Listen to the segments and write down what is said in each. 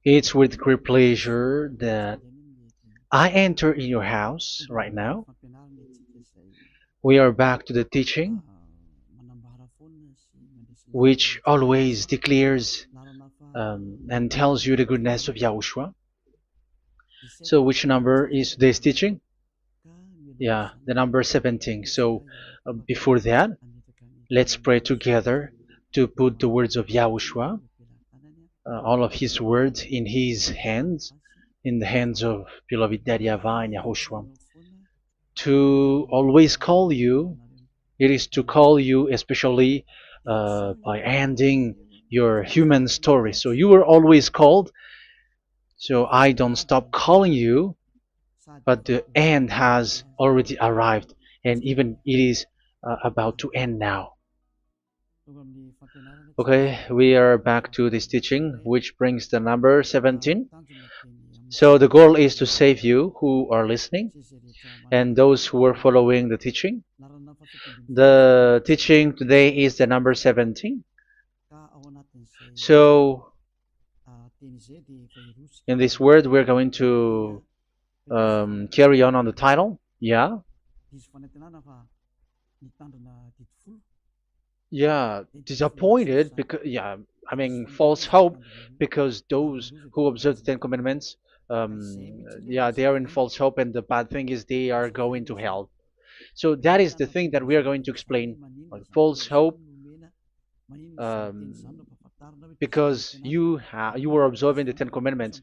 It's with great pleasure that I enter in your house right now. We are back to the teaching, which always declares and tells you the goodness of Yahushua. So, which number is today's teaching? Yeah, the number 17. So, before that, let's pray together to put the words of Yahushua, all of his words, in his hands, in the hands of beloved Daddy YAHVAH and YAHOSHUAH. To always call you, it is to call you especially by ending your human story. So you were always called, so I don't stop calling you, but the end has already arrived, and even it is about to end now. Okay, we are back to this teaching, which brings the number 17. So the goal is to save you who are listening and those who are following the teaching. The teaching today is the number 17. So in this word, we're going to carry on the title. Yeah, disappointed because I mean false hope because those who observe the Ten Commandments, they are in false hope, and the bad thing is they are going to hell. So that is the thing that we are going to explain, like false hope, um, because you were observing the Ten Commandments.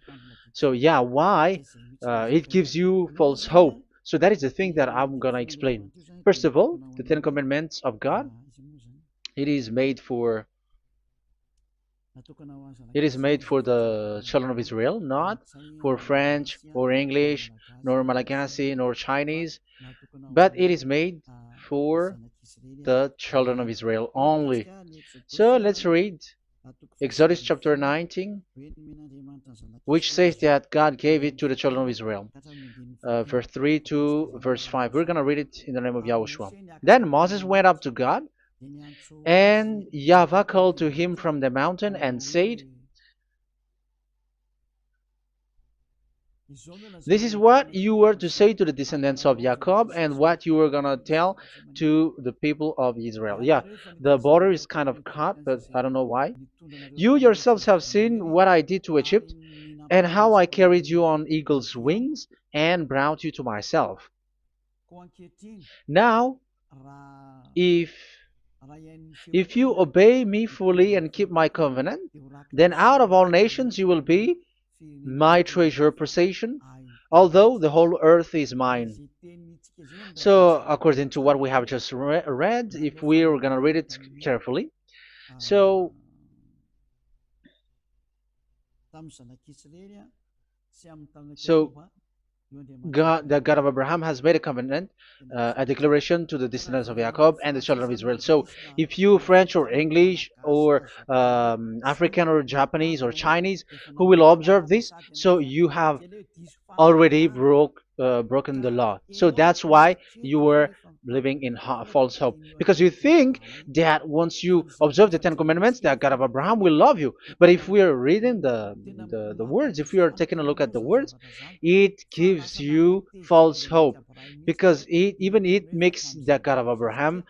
So yeah, why it gives you false hope? So that is the thing that I'm gonna explain. First of all, the Ten Commandments of God, it is made for the children of Israel, not for French or English, nor Malagasy, nor Chinese, but it is made for the children of Israel only. So let's read Exodus chapter 19, which says that God gave it to the children of Israel. Verse 3 to verse 5. We're going to read it in the name of Yahushua. Then Moses went up to God, and YAHVAH called to him from the mountain and said, "This is what you were to say to the descendants of Jacob and what you were going to tell to the people of Israel." Yeah, the border is kind of cut, but I don't know why. "You yourselves have seen what I did to Egypt and how I carried you on eagle's wings and brought you to myself. Now, if you obey me fully and keep my covenant, then out of all nations you will be my treasure possession, although the whole earth is mine." So, according to what we have just read, if we are going to read it carefully, so God, the God of Abraham, has made a covenant, a declaration to the descendants of Jacob and the children of Israel. So, if you French or English or African or Japanese or Chinese who will observe this, so you have already broken the law. So that's why you were living in false hope, because you think that once you observe the Ten Commandments, that God of Abraham will love you. But if we are reading the words, if we are taking a look at the words, it gives you false hope, because it makes the God of Abraham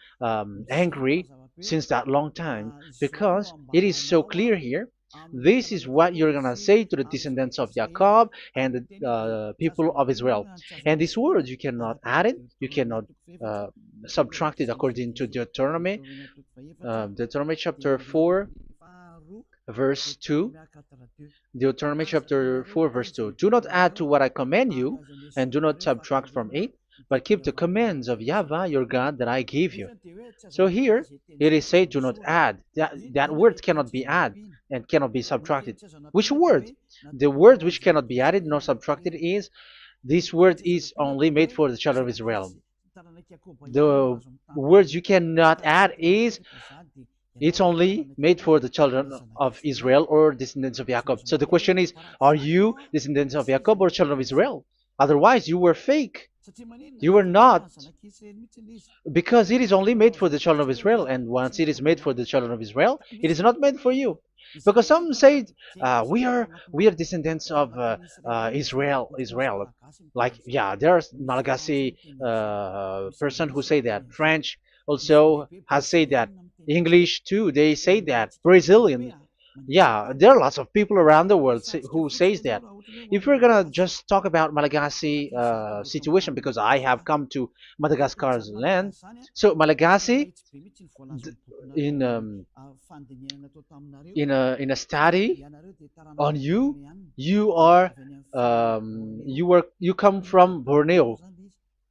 angry since that long time, because it is so clear here. This is what you're gonna say to the descendants of Jacob and the people of Israel. And this word, you cannot add it, you cannot uh, subtract it, according to Deuteronomy, Deuteronomy chapter 4, verse 2. Deuteronomy chapter 4, verse 2. "Do not add to what I command you, and do not subtract from it, but keep the commands of YAHVAH your God that I give you." So here it is said, "Do not add." That word cannot be added and cannot be subtracted. Which word? The word which cannot be added nor subtracted is, this word is only made for the children of Israel. The words you cannot add is, it's only made for the children of Israel or descendants of Jacob. So the question is, are you descendants of Jacob or children of Israel? Otherwise, you were fake. You were not, because it is only made for the children of Israel, and once it is made for the children of Israel, it is not made for you. because some say we are descendants of Israel. Like, yeah, there's Malagasy person who say that. French also has said that. English too, they say that. Brazilian, yeah, there are lots of people around the world who says that. If we're gonna just talk about Malagasy situation, because I have come to Madagascar's land, so Malagasy, in in a study on you, you come from Borneo.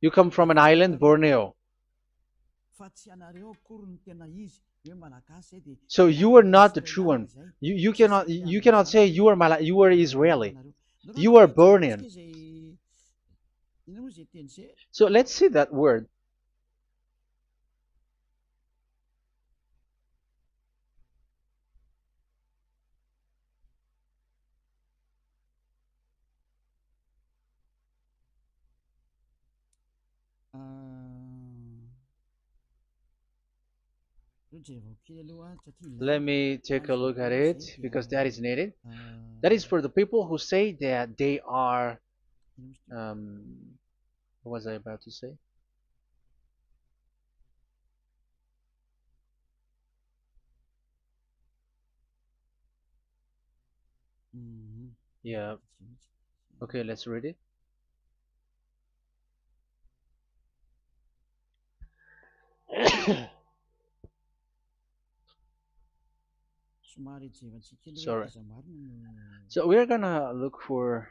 You come from an island, Borneo. So you are not the true one. You cannot say you are Israeli. You are Bornean. So let's see that word. Let me take a look at it because that is needed. That is for the people who say that they are. What was I about to say? Yeah. Okay, let's read it. Sorry. So we're gonna look for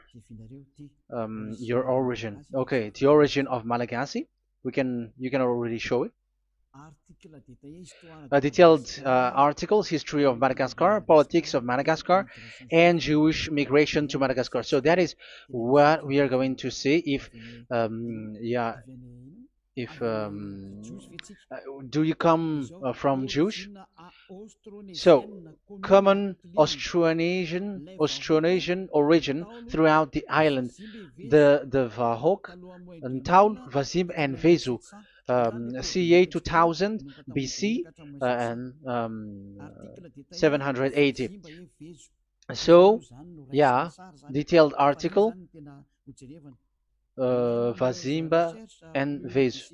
your origin. Okay, the origin of Malagasy. You can already show it. Detailed articles, history of Madagascar, politics of Madagascar, and Jewish migration to Madagascar. So that is what we are going to see. Yeah, if do you come from Jewish? So, common Austronesian origin throughout the island, the Vahok, Ntaul, Vazim, and Vezu, CA 2000 BC and 780. So, yeah, detailed article, Vazimba and Vezu.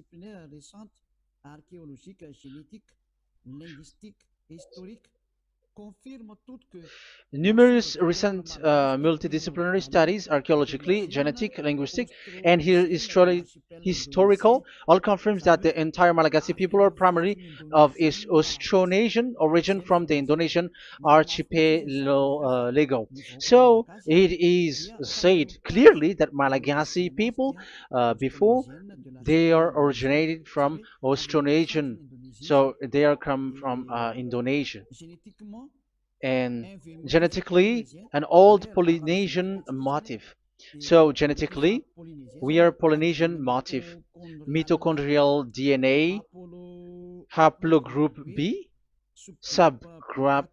Numerous recent multidisciplinary studies, archaeologically, genetic, linguistic, and historical, all confirms that the entire Malagasy people are primarily of Austronesian origin from the Indonesian archipelago. So it is said clearly that Malagasy people, before, they are originated from Austronesian, so they are come from Indonesia, and genetically an old Polynesian motif. So genetically, we are Polynesian motif, mitochondrial DNA, haplogroup B, subgroup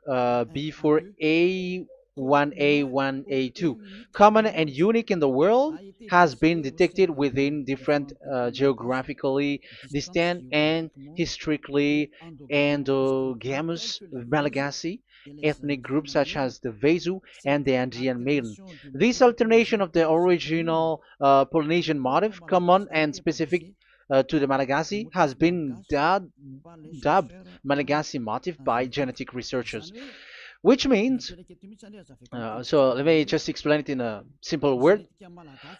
B4A1A1A2, common and unique in the world, has been detected within different geographically distant and historically endogamous Malagasy ethnic groups such as the Vezu and the Andean Maiden. This alternation of the original Polynesian motif, common and specific to the Malagasy, has been dubbed Malagasy motif by genetic researchers, which means, so let me just explain it in a simple word.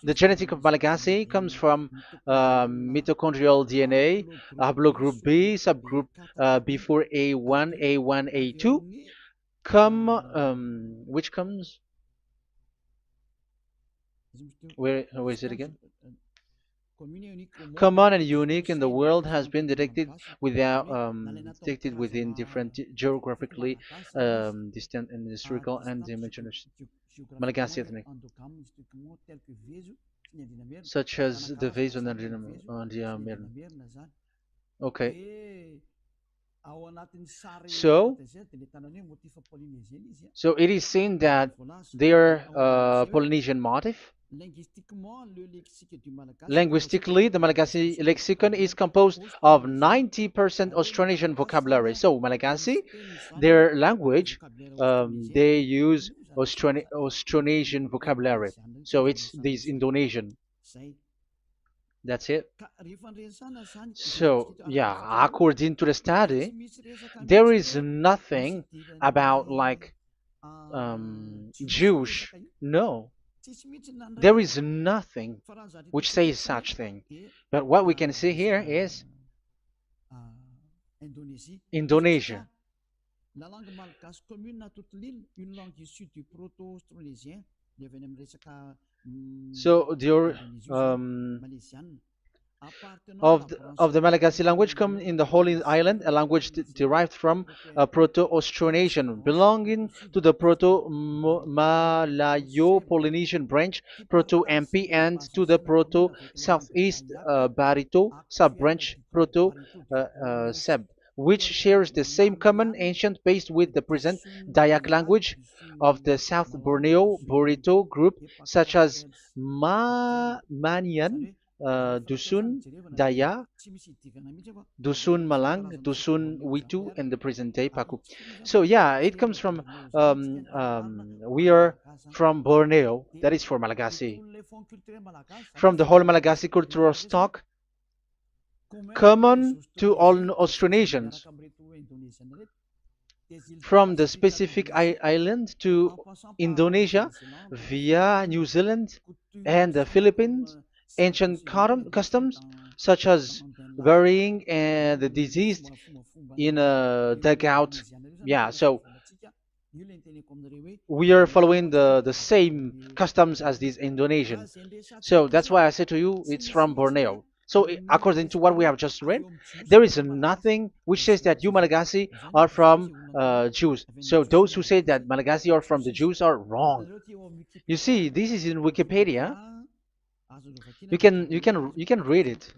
The genetic of Malagasy comes from mitochondrial DNA, haplogroup B, subgroup B4A1, A1, A2, which comes, where is it again? Common and unique in the world, has been detected within different geographically distant and historical and dimensional Malagasy ethnic, such as the vase on the Mirna. Okay, so it is seen that they are Polynesian motif. Linguistically, the Malagasy lexicon is composed of 90% Austronesian vocabulary. So Malagasy, their language, they use Austronesian vocabulary. So it's this Indonesian. That's it. So yeah, according to the study, there is nothing about like Jewish. No, there is nothing which says such thing. But what we can see here is Indonesia. So the Malagasy language come in the Holy Island, a language derived from Proto-Austronesian, belonging to the Proto-Malayo-Polynesian branch, Proto-MP, and to the Proto-Southeast Barito sub-branch, Proto-Seb, which shares the same common ancient base with the present Dayak language of the South Borneo Burrito group, such as Manian, Dusun, Daya, Dusun Malang, Dusun Witu, and the present day Paku. So yeah, it comes from we are from Borneo. That is for Malagasy. From the whole Malagasy cultural stock, common to all Austronesians, from the specific island to Indonesia via New Zealand and the Philippines, ancient customs such as burying the deceased in a dugout. Yeah, so we are following the same customs as these Indonesian. So that's why I said to you it's from Borneo. So according to what we have just read, there is nothing which says that you Malagasy are from Jews. So those who say that Malagasy are from the Jews are wrong. You see, this is in Wikipedia. You can read it.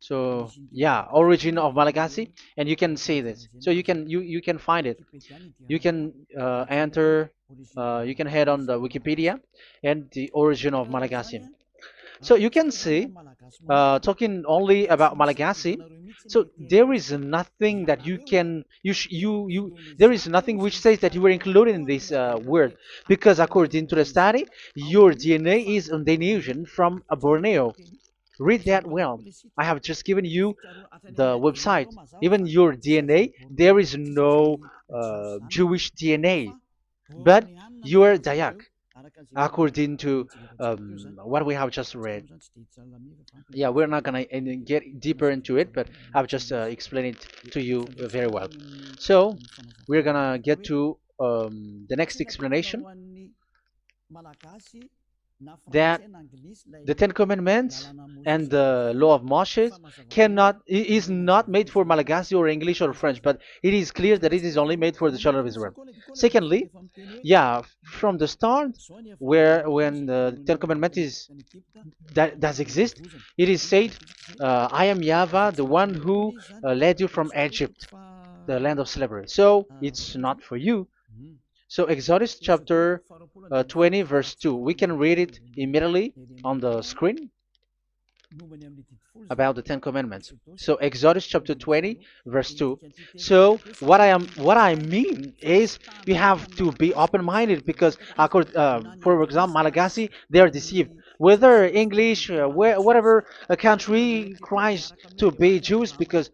So yeah, origin of Malagasy, and you can see this. So you can find it. You can enter. You can head on the Wikipedia and the origin of Malagasy. So you can see, talking only about Malagasy. So there is nothing that you can you there is nothing which says that you were included in this word, because according to the study, your DNA is Indonesian from Borneo. Read that well. I have just given you the website. Even your DNA, there is no Jewish DNA, but you are Dayak, according to what we have just read. Yeah, we're not gonna get deeper into it, but I've just explained it to you very well. So we're gonna get to the next explanation, that the Ten Commandments and the Law of Moshe is not made for Malagasy or English or French, but it is clear that it is only made for the children of Israel. Secondly, yeah, from the start, where when the Ten Commandments that does exist, it is said, "I am Yahweh, the one who led you from Egypt, the land of slavery." So it's not for you. So Exodus chapter 20 verse 2. We can read it immediately on the screen about the Ten Commandments. So Exodus chapter 20 verse 2. So what I mean is we have to be open-minded, because for example, Malagasy, they are deceived. Whether English, whatever a country tries to be Jews, because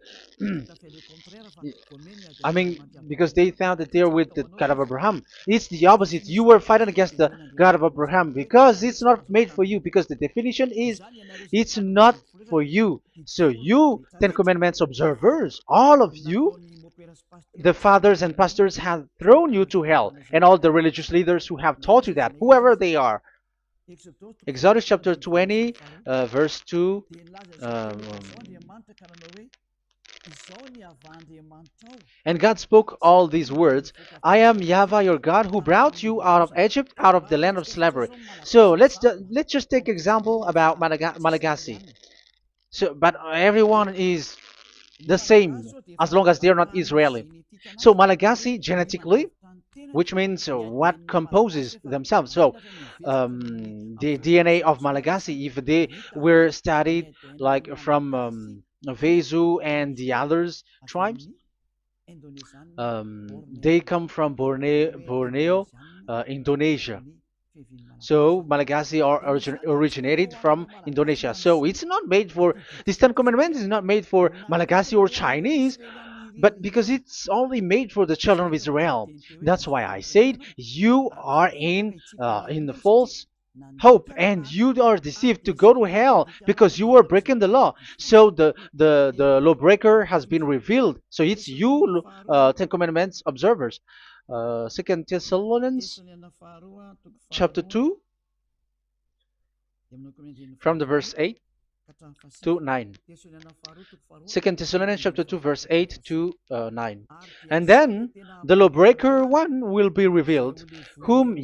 I mean, because they found that they're with the God of Abraham. It's the opposite. You were fighting against the God of Abraham, because it's not made for you. Because the definition is, it's not for you. So you, Ten Commandments observers, all of you, the fathers and pastors have thrown you to hell, and all the religious leaders who have taught you that, whoever they are. Exodus chapter 20, verse 2. Um, And God spoke all these words: "I am Yahweh your God, who brought you out of Egypt, out of the land of slavery." So let's just take example about Malagasy. So, but everyone is the same as long as they're not Israeli. So Malagasy genetically, which means what composes themselves. So the DNA of Malagasy, if they were studied like from Vezu and the others tribes, they come from Borneo, Indonesia. So Malagasy are originated from Indonesia. So it's not made for, this Ten Commandments is not made for Malagasy or Chinese, but because it's only made for the children of Israel. That's why I said you are in the false hope, and you are deceived to go to hell because you are breaking the law. So the lawbreaker has been revealed. So it's you, Ten Commandments observers. Second Thessalonians chapter 2 from the verse 8 to 9. Second Thessalonians chapter 2 verse 8 to 9. And then the lawbreaker one will be revealed, whom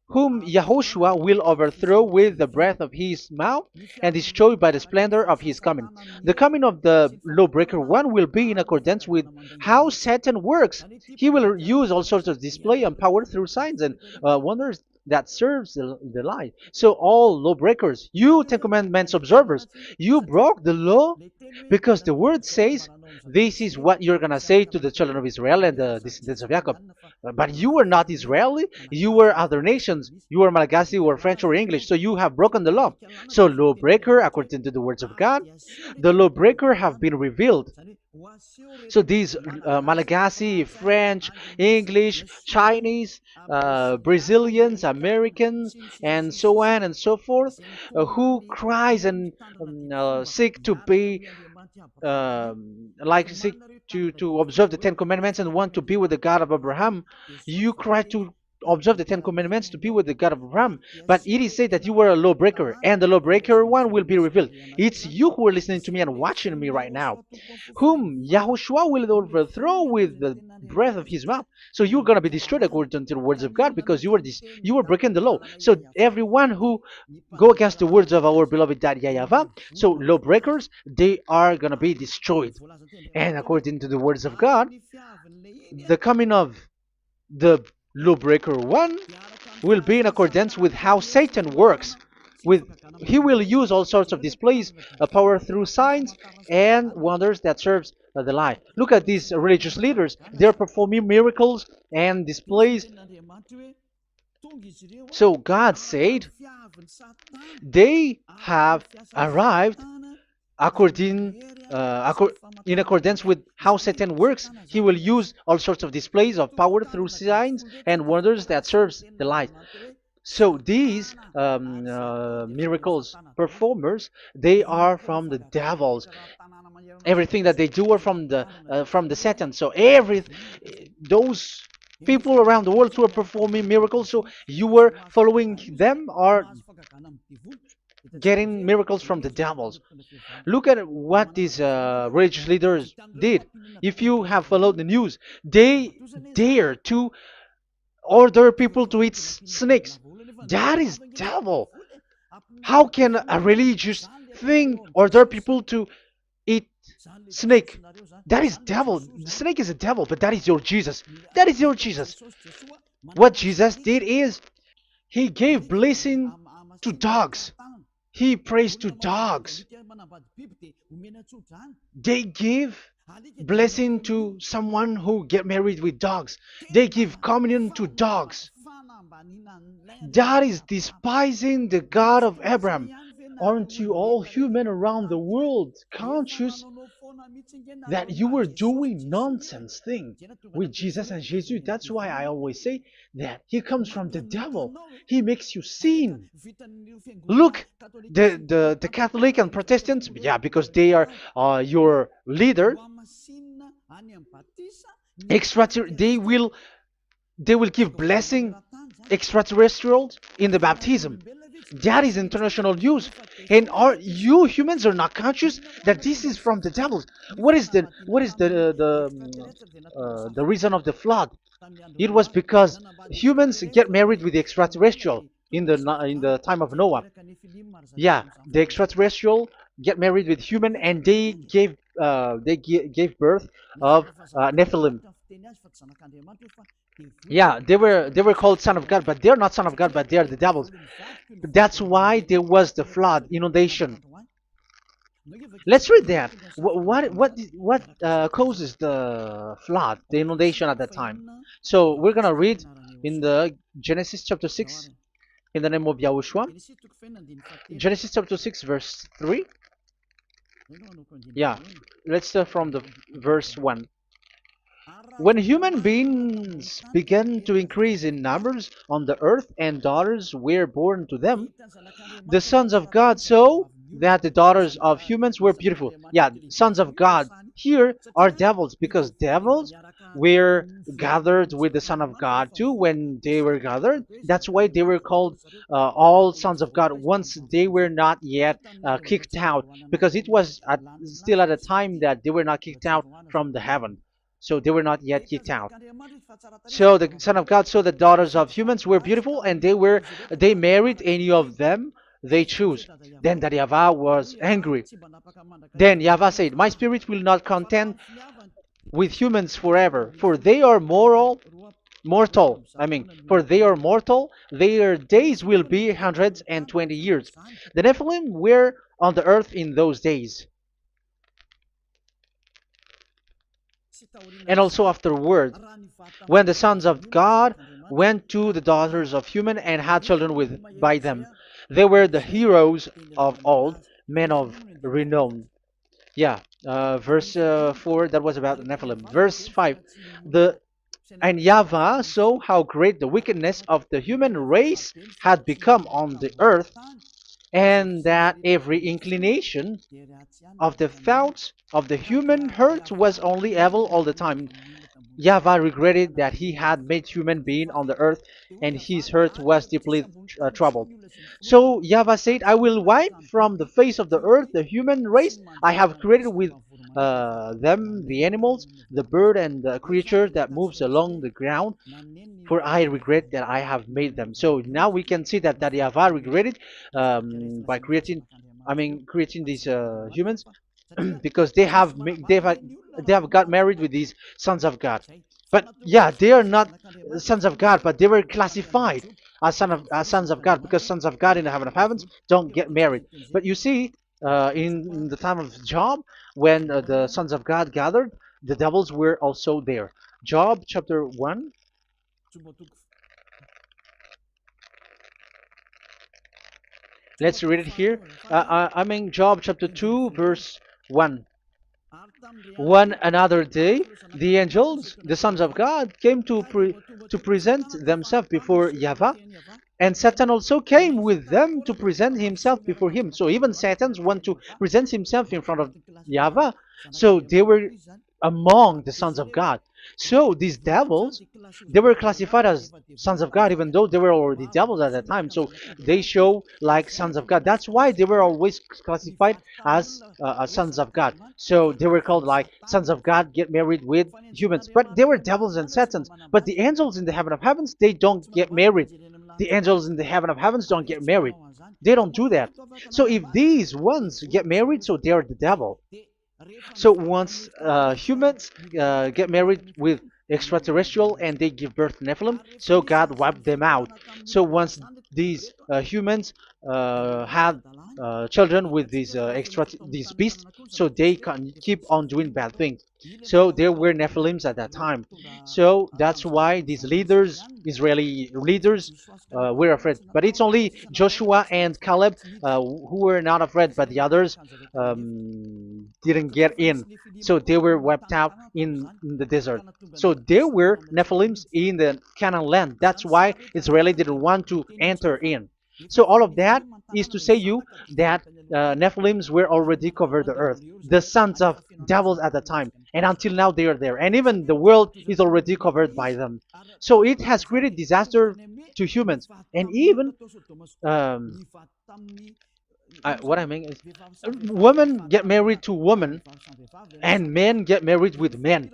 whom Yahushua will overthrow with the breath of his mouth and destroy by the splendor of his coming. The coming of the lawbreaker one will be in accordance with how Satan works. He will use all sorts of display and power through signs and wonders that serves the lie. So all lawbreakers, you Ten Commandments observers, you broke the law because the word says this is what you're gonna say to the children of Israel and the descendants of Jacob. But you were not Israeli, you were other nations, you were Malagasy or French or English, so you have broken the law. So lawbreaker, according to the words of God, the lawbreaker have been revealed. So these Malagasy, French, English, Chinese, Brazilians, Americans, and so on and so forth, who cries and seek to be seek to observe the Ten Commandments and want to be with the God of Abraham. You cry to observe the Ten Commandments to be with the God of Abraham, but it is said that you were a lawbreaker, and the lawbreaker one will be revealed. It's you who are listening to me and watching me right now, whom Yahushua will overthrow with the breath of his mouth. So you're going to be destroyed according to the words of God because you were breaking the law. So everyone who go against the words of our beloved Dad YAHVAH, so lawbreakers, they are going to be destroyed. And according to the words of God, the coming of the lawbreaker one will be in accordance with how Satan works. He will use all sorts of displays, power through signs and wonders that serves the lie. Look at these religious leaders; they're performing miracles and displays. So God said they have arrived in accordance with how Satan works. He will use all sorts of displays of power through signs and wonders that serves the light. So these miracles performers, they are from the devils. Everything that they do are from the Satan. So those people around the world who are performing miracles, so you were following them, are getting miracles from the devils. Look at what these religious leaders did. If you have followed the news, they dare to order people to eat snakes. That is devil. How can a religious thing order people to eat snake? That is devil. The snake is a devil, but that is your Jesus. That is your Jesus. What Jesus did is he gave blessing to dogs. He prays to dogs. They give blessing to someone who get married with dogs. They give communion to dogs. That is despising the God of Abraham. Aren't you all human around the world conscious that you were doing nonsense thing with Jesus and Jesus? That's why I always say that he comes from the devil. He makes you sin. Look, the Catholic and Protestants, yeah, because they are your leader. They will give blessing extraterrestrials in the baptism. That is international use, and you humans are not conscious that this is from the devil. What is the reason of the flood? It was because humans get married with the extraterrestrial in the time of Noah. Yeah, the extraterrestrial get married with human, and they gave birth of Nephilim. Yeah, they were called son of God, but they're not son of God, but they're the devils. That's why there was the flood, inundation. Let's read that. What causes the flood, the inundation at that time? So we're gonna read in the Genesis chapter 6 in the name of Yahushua. Genesis chapter 6 verse 3. Yeah, let's start from the verse 1. When human beings began to increase in numbers on the earth and daughters were born to them, the sons of God saw that the daughters of humans were beautiful. Yeah, sons of God here are devils because devils were gathered with the Son of God too when they were gathered. That's why they were called all sons of God once they were not yet kicked out because it was still at a time that they were not kicked out from the heaven. So they were not yet kicked out. So the Son of God saw the daughters of humans were beautiful, and they married any of them they choose. Then that YAHVAH was angry. Then YAHVAH said, "My spirit will not contend with humans forever, for they are mortal. For they are mortal. Their days will be 120 years. The Nephilim were on the earth in those days, and also afterward, when the sons of God went to the daughters of human and had children with by them. They were the heroes of old, men of renown." Yeah, verse 4, that was about the Nephilim. Verse 5, the and YAHVAH saw how great the wickedness of the human race had become on the earth, and that every inclination of the thoughts of the human heart was only evil all the time. YAHVAH regretted that he had made human being on the earth, and his heart was deeply troubled. So YAHVAH said, "I will wipe from the face of the earth the human race I have created with them, the animals, the bird, and the creature that moves along the ground, for I regret that I have made them." So now we can see that YAHVAH regretted by creating these humans because they have got married with these sons of God. But yeah, they are not sons of God, but they were classified as sons of God because sons of God in the heaven of heavens don't get married. But you see, in the time of Job, when the sons of God gathered, the devils were also there. Job chapter 1. Let's read it here. Job chapter 2, verse 1. One another day, the angels, the sons of God, came to present themselves before YAHVAH, and Satan also came with them to present himself before him. So even Satan's want to present himself in front of YAHVAH. So they were among the sons of God. So these devils, they were classified as sons of God, even though they were already devils at that time. So they show like sons of God. That's why they were always classified as sons of God. So they were called like sons of God get married with humans. But they were devils and satans. But the angels in the heaven of heavens, they don't get married. The angels in the heaven of heavens don't get married. They don't do that. So if these ones get married, so they are the devil. So once humans get married with extraterrestrial and they give birth to Nephilim, so God wiped them out. So once these humans had children with these beasts, so they can keep on doing bad things. So there were Nephilims at that time. So that's why these leaders, Israeli leaders, were afraid. But it's only Joshua and Caleb who were not afraid, but the others didn't get in. So they were wiped out in the desert. So there were Nephilims in the Canaan land. That's why Israeli didn't want to enter in. So all of that is to say you that Nephilims were already covered the earth, the sons of devils at the time, and until now they are there, and even the world is already covered by them. So it has created disaster to humans, and even um, what I mean is, women get married to women, and men get married with men.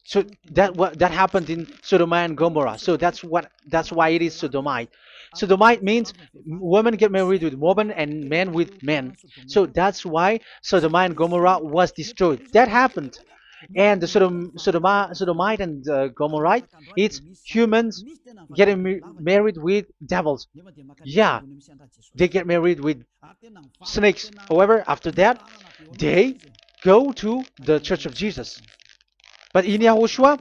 So that happened in Sodom and Gomorrah. So that's why it is Sodomite. Sodomite means women get married with women and men with men. So that's why Sodom and Gomorrah was destroyed. That happened. and the Sodomite and Gomorrite, it's humans getting married with devils. Yeah, they get married with snakes. However, after that, they go to the Church of Jesus. But in Yahushua,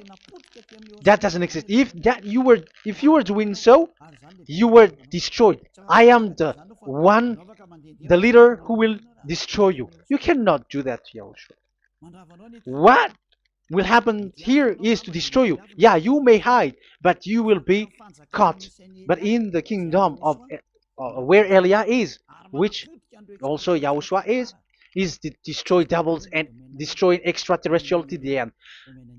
that doesn't exist. If you were doing so, you were destroyed. I am the one, the leader who will destroy you. You cannot do that to Yahushua. What will happen here is to destroy you. Yeah, you may hide, but you will be caught. But in the kingdom of where Elia is, which also Yahushua is to destroy devils and destroy extraterrestrial to the end.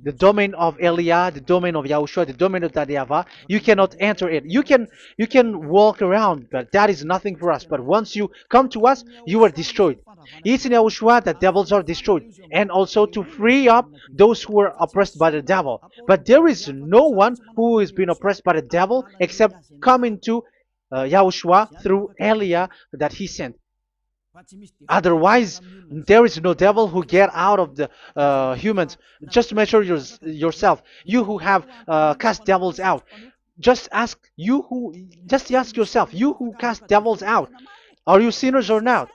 The domain of Elia, the domain of Yahushua, the domain of YAHVAH, you cannot enter it. You can walk around, but that is nothing for us. But once you come to us, you are destroyed. It's in Yahushua that devils are destroyed, and also to free up those who are oppressed by the devil. But there is no one who is being oppressed by the devil except coming to Yahushua through Elia that he sent. Otherwise, there is no devil who get out of the humans. Just measure yourself. You who have cast devils out. Just ask yourself, you who cast devils out, are you sinners or not?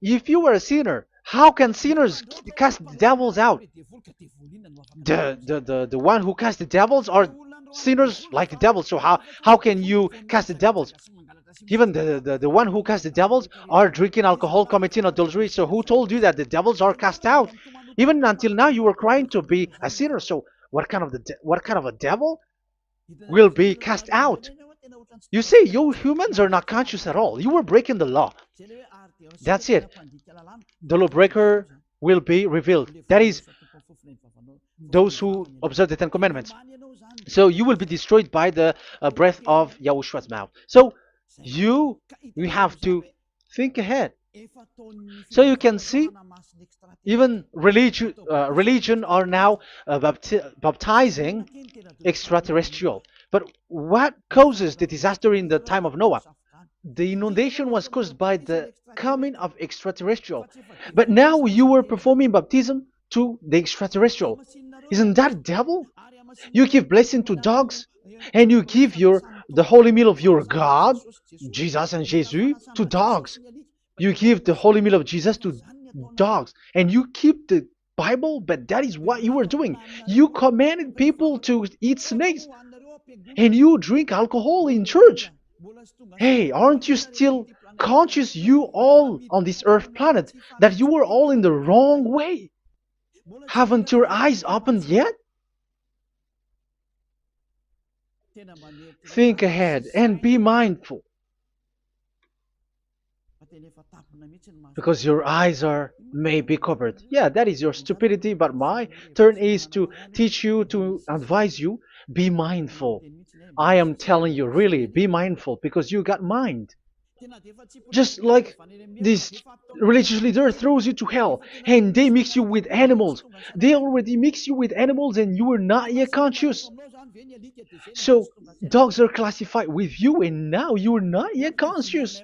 If you are a sinner, how can sinners cast devils out? The one who cast the devils are sinners like the devils. So how can you cast the devils? Even the one who cast the devils are drinking alcohol, committing adultery. So who told you that the devils are cast out? Even until now, you were crying to be a sinner. So what kind of a devil will be cast out? You see, you humans are not conscious at all. You were breaking the law. That's it. The lawbreaker will be revealed. That is, those who observe the Ten Commandments. So you will be destroyed by the breath of Yahushua's mouth. So you have to think ahead. So you can see, even religion are now baptizing extraterrestrial. But what causes the disaster in the time of Noah? The inundation was caused by the coming of extraterrestrial. But now you are performing baptism to the extraterrestrial. Isn't that devil? You give blessing to dogs, and you give the holy meal of your God, Jesus and Jesus, to dogs. You give the holy meal of Jesus to dogs, and you keep the Bible, but that is what you were doing. You commanded people to eat snakes, and you drink alcohol in church. Hey, aren't you still conscious, you all on this earth planet, that you were all in the wrong way? Haven't your eyes opened yet? Think ahead and be mindful, because your eyes may be covered. Yeah, that is your stupidity, but my turn is to teach you, to advise you. Be mindful. I am telling you, really, be mindful, because you got mind. Just like this religious leader throws you to hell, and they mix you with animals. They already mix you with animals, and you are not yet conscious. So dogs are classified with you, and now you are not yet conscious.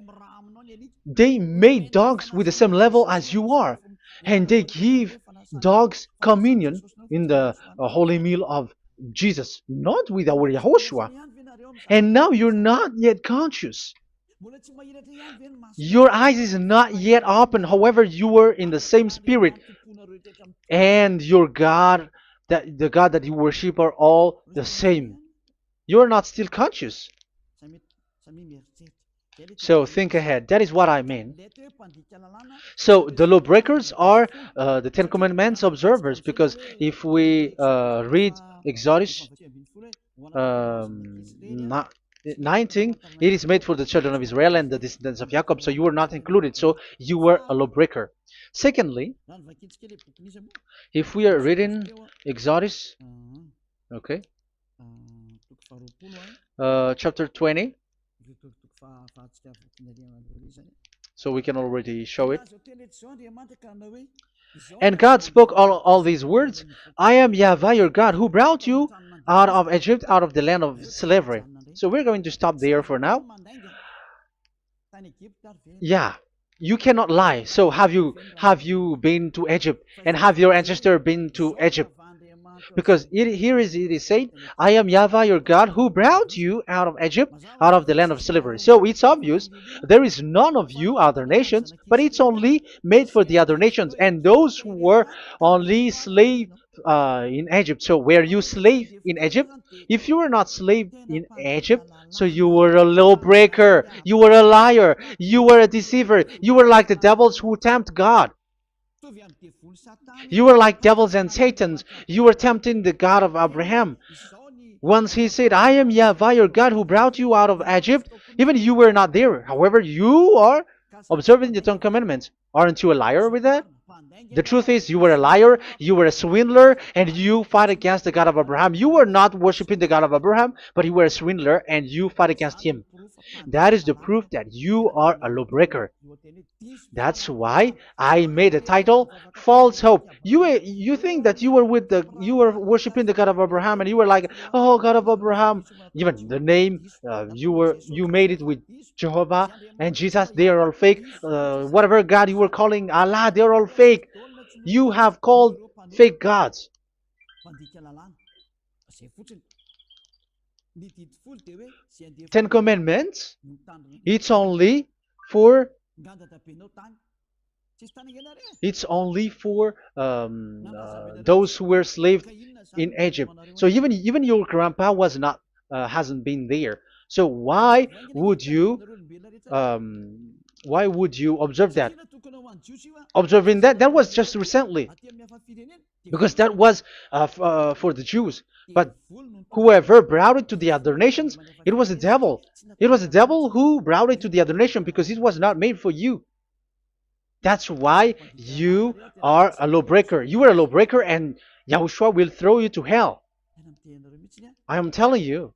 They made dogs with the same level as you are, and they give dogs communion in the holy meal of Jesus, not with our Yahushua. And now you're not yet conscious. Your eyes is not yet open. However, you were in the same spirit, and your God, the God that you worship, are all the same. You are not still conscious. So think ahead. That is what I mean. So the lawbreakers are the Ten Commandments observers, because if we read Exodus 19, it is made for the children of Israel and the descendants of Jacob, so you were not included, so you were a lawbreaker. Secondly, if we are reading Exodus, okay, chapter 20, so we can already show it. And God spoke all these words. I am YAHVAH your God, who brought you out of Egypt, out of the land of slavery. So we're going to stop there for now. Yeah, you cannot lie. So have you been to Egypt, and have your ancestor been to Egypt? Because it is said, I am Yahweh your God who brought you out of Egypt, out of the land of slavery. So it's obvious there is none of you other nations, but it's only made for the other nations and those who were only slave in Egypt. So were you slave in Egypt? If you were not slave in Egypt, so you were a lawbreaker, you were a liar, you were a deceiver, you were like the devils who tempt God. You were like devils and Satans. You were tempting the God of Abraham. Once he said, I am Yahweh your God who brought you out of Egypt, even you were not there. However, you are observing the Ten Commandments. Aren't you a liar with that? The truth is, you were a liar, you were a swindler, and you fight against the God of Abraham. You were not worshiping the God of Abraham, but you were a swindler and you fight against him. That is the proof that you are a lawbreaker. That's why I made a title, False Hope. You think that you were worshiping the God of Abraham and you were like, oh God of Abraham. Even the name you made it with Jehovah and Jesus, they are all fake. Whatever God you were calling Allah, they are all fake. You have called fake gods. Ten Commandments, it's only for those who were slaves in Egypt. So even your grandpa was not hasn't been there. So why would you observe that? Observing that was just recently, because that was for the Jews. But whoever brought it to the other nations, it was the devil. It was the devil who brought it to the other nation because it was not made for you. That's why you are a lawbreaker. You are a lawbreaker and Yahushua will throw you to hell. I am telling you.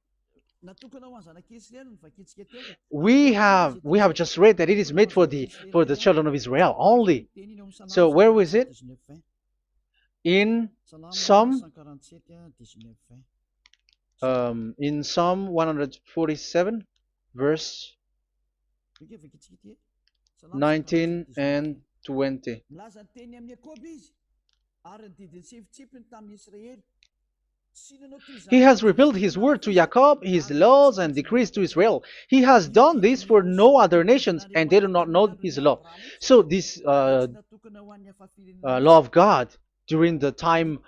We have just read that it is made for the children of Israel only. So where was it? In Psalm 147 verse 19 and 20. He has revealed his word to Jacob, his laws and decrees to Israel. He has done this for no other nations, and they do not know his law. So this law of God during the time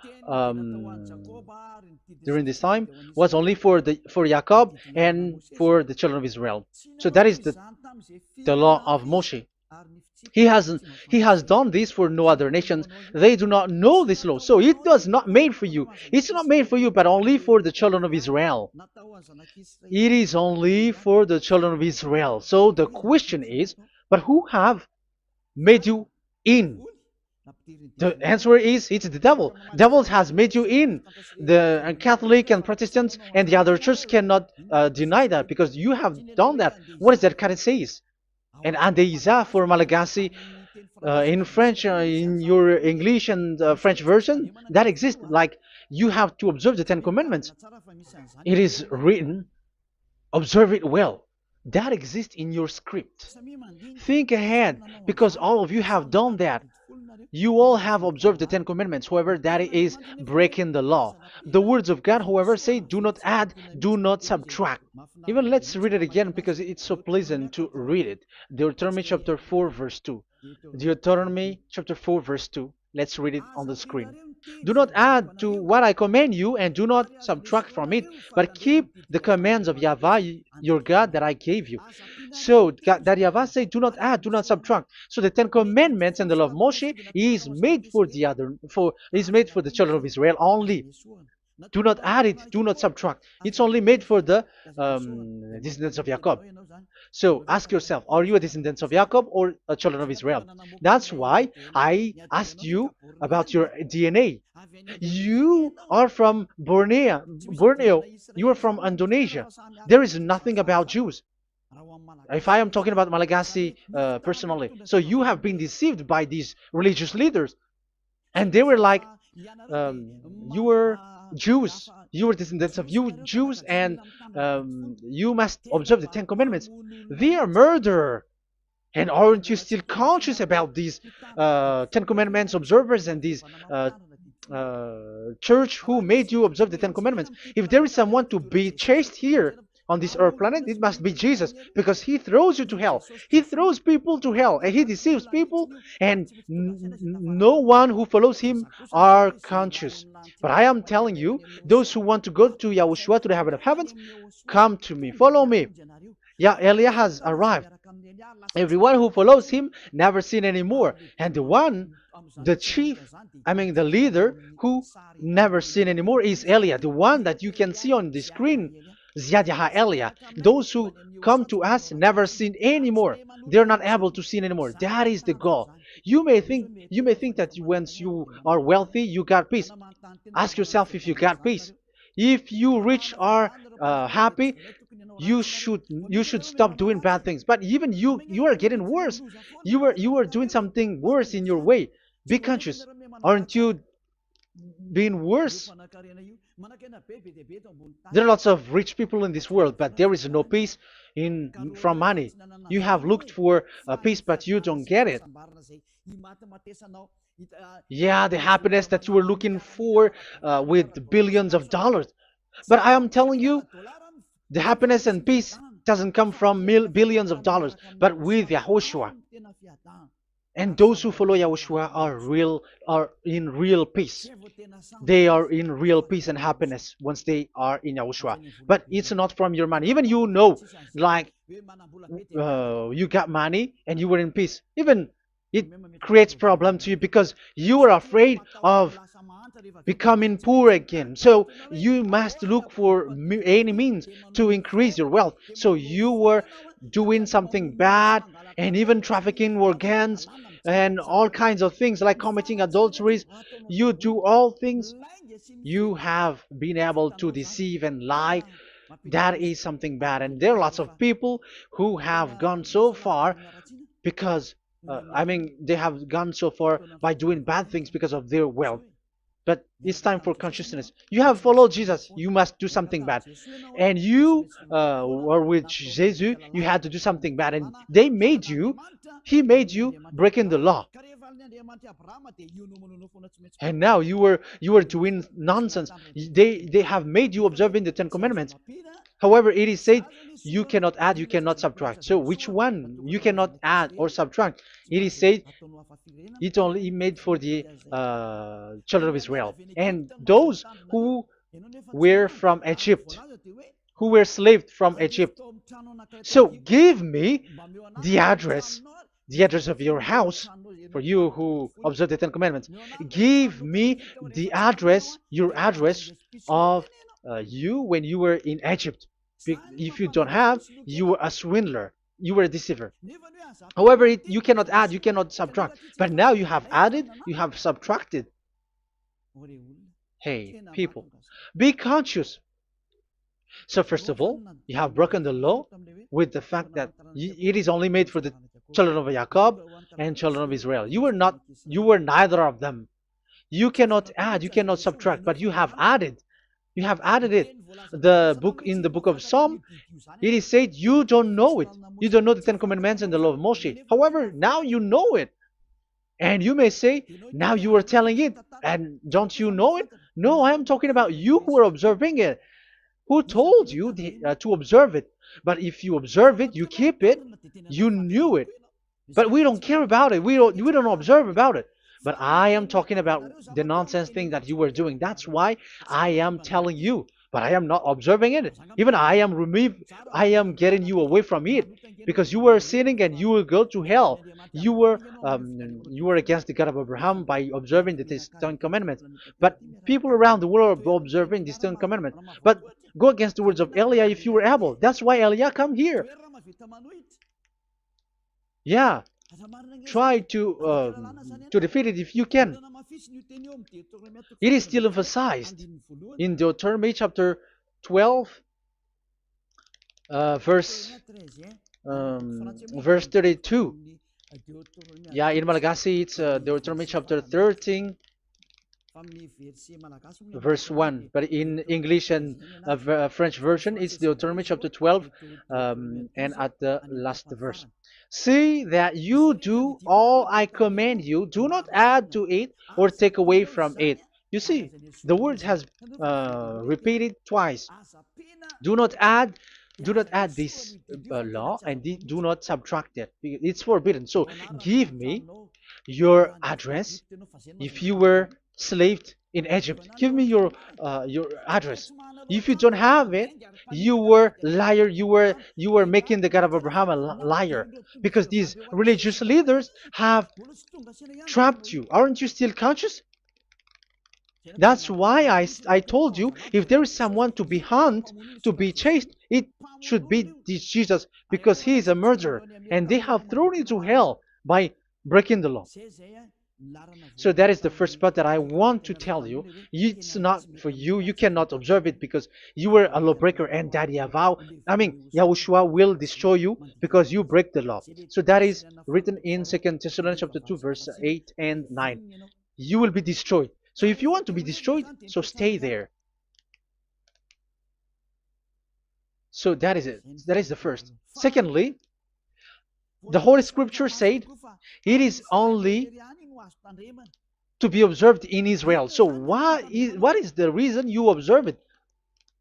during this time was only for Jacob and for the children of Israel. So that is the law of Moshe. He has done this for no other nations. They do not know this law. So it was not made for you. It's not made for you, but only for the children of Israel. It is only for the children of Israel. So the question is, but who have made you in? The answer is, it's the devil. Devil has made you in. The Catholic and Protestants and the other church cannot deny that, because you have done that. What is that kind says? And Andeisa for Malagasy in French, in your English and French version, that exists. Like, you have to observe the Ten Commandments. It is written, observe it well. That exists in your script. Think ahead, because all of you have done that. You all have observed the Ten Commandments. However, that is breaking the law. The words of God, however, say, do not add, do not subtract. Even let's read it again, because it's so pleasant to read it. Deuteronomy chapter 4 verse 2. Deuteronomy chapter 4 verse 2. Let's read it on the screen. Do not add to what I command you, and do not subtract from it, but keep the commands of Yahweh your God that I gave you. So that Yahweh said, do not add, do not subtract. So the Ten Commandments and the law of Moshe is made for the children of Israel only. Do not add it, do not subtract. It's only made for the descendants of Jacob. So ask yourself, are you a descendant of Jacob or a children of Israel? That's why I asked you about your DNA. You are from Borneo. You are from Indonesia. There is nothing about Jews. If I am talking about Malagasy personally. So you have been deceived by these religious leaders. And they were like, you were Jews, you were descendants of you Jews, and you must observe the Ten Commandments. They are murderer. And aren't you still conscious about these Ten Commandments observers and these church who made you observe the Ten Commandments. If there is someone to be chased here on this earth planet, it must be Jesus, because he throws you to hell. He throws people to hell, and he deceives people, and no one who follows him are conscious. But I am telling you, those who want to go to Yahushua, to the heaven of heavens, come to me, follow me. Yeah, Eliah has arrived. Everyone who follows him never sin anymore. And the chief, I mean the leader who never sin anymore is Eliah, the one that you can see on the screen. Ziyadah Eliah. Those who come to us never sin anymore. They're not able to sin anymore. That is the goal. You may think that once you are wealthy, you got peace. Ask yourself if you got peace. If you rich are happy, you should stop doing bad things. But even you are getting worse. You are doing something worse in your way. Be conscious. Aren't you being worse? There are lots of rich people in this world, but there is no peace in from money. You have looked for peace, but you don't get it. Yeah, the happiness that you were looking for with billions of dollars. But I am telling you, the happiness and peace doesn't come from billions of dollars, but with Yahushua. And those who follow Yahushua are in real peace. They are in real peace and happiness once they are in Yahushua. But it's not from your money. Even like you got money and you were in peace. Even it creates problem to you because you are afraid of becoming poor again. So you must look for any means to increase your wealth. So you were doing something bad and even trafficking organs and all kinds of things like committing adulteries. You do all things. You have been able to deceive and lie. That is something bad. And there are lots of people who have gone so far because, they have gone so far by doing bad things because of their wealth. But it's time for consciousness. You have followed Jesus, you must do something bad. And you were with Jesus, you had to do something bad. And he made you breaking the law. And now you were doing nonsense. They have made you observing the Ten Commandments. However, it is said you cannot add, you cannot subtract. So which one you cannot add or subtract? It is said it only made for the children of Israel and those who were from Egypt, who were slaves from Egypt. So give me the address, the address of your house, for you who observe the Ten Commandments. Give me the address, your address of you when you were in Egypt. If you don't have, you were a swindler. You were a deceiver. However, you cannot add, you cannot subtract. But now you have added, you have subtracted. Hey, people, be conscious. So first of all, you have broken the law with the fact that it is only made for the children of Jacob and children of Israel. You were neither of them. You cannot add, you cannot subtract, but you have added. You have added it. In the book of Psalm, it is said you don't know it. You don't know the Ten Commandments and the law of Moshe. However, now you know it. And you may say, now you are telling it, and don't you know it? No, I am talking about you who are observing it. Who told you to observe it? But if you observe it, you keep it, you knew it. But we don't care about it. We don't observe about it. But I am talking about the nonsense thing that you were doing. That's why I am telling you. But I am not observing it. Even I am getting you away from it. Because you were sinning and you will go to hell. You were against the God of Abraham by observing the Ten Commandments. But people around the world are observing the Ten Commandments. But go against the words of Eliah if you were able. That's why Eliah come here. Yeah. Try to defeat it if you can. It is still emphasized in Deuteronomy chapter 12, verse 32. Yeah, in Malagasy it's Deuteronomy chapter 13, verse 1. But in English and French version, it's Deuteronomy chapter 12, and at the last verse. See that you do all I command you. Do not add to it or take away from it. You see, the word has repeated twice. Do not add, do not add this law, and do not subtract it. It's forbidden. So give me your address. If you were slaved in Egypt, give me your address. If you don't have it, you were liar. You were making the God of Abraham a liar, because these religious leaders have trapped you. Aren't you still conscious? That's why I told you, if there is someone to be hunted, to be chased, it should be this Jesus, because he is a murderer and they have thrown you to hell by breaking the law. So that is the first part that I want to tell you. It's not for you. You cannot observe it because you were a lawbreaker, and that Yahushua will destroy you because you break the law. So that is written in 2 Thessalonians chapter 2, verse 8 and 9. You will be destroyed. So if you want to be destroyed, so stay there. So that is it. That is the first. Secondly, the Holy Scripture said it is only to be observed in Israel. So what is the reason you observe it?